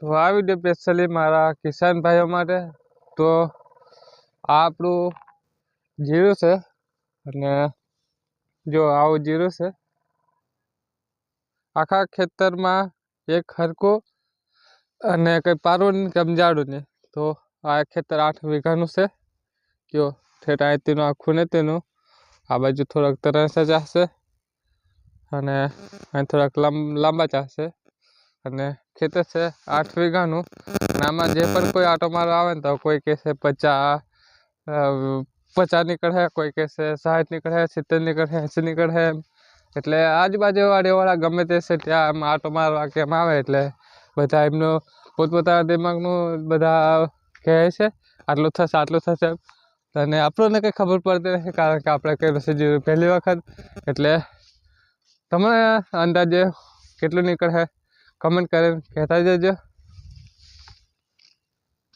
તો આ video specially મારા કિસાન ભાઈઓ માટે. તો આ આપણું જીરું છે અને જો આવું જીરું છે. આખા ખેતરમાં એક હરકું અને કંઈ પારું નહીં કે જાડું નહીં. તો આ ખેતર 8 વીઘાનું છે. જો ઠેઠ અહીંથી આખું ને તેનું આ બાજુ થોડાક તરાસા ચાહશે અને અહીં થોડાક લાંબા ચાહશે. અને ખેતર છે 8 વીઘાનું. અને આમાં જે પણ કોઈ આટો મારો આવે ને તો કોઈ કહેશે 50 નીકળે, કોઈ કહેશે 60 નીકળે, 70 નીકળે, 80 નીકળે એમ. એટલે આજુબાજુવાળા ગમે તે છે ત્યાં આમ આટો મારવા કેમ આવે એટલે બધા એમનું પોતપોતાના દિમાગનું બધા કહે છે આટલું થશે એમ. અને આપણને કંઈ ખબર પડતી નથી કારણ કે આપણે કઈ પછી જીરું પહેલી વખત. એટલે તમે અંદાજે કેટલું નીકળે કમેન્ટ કરીને કહેતા જજો.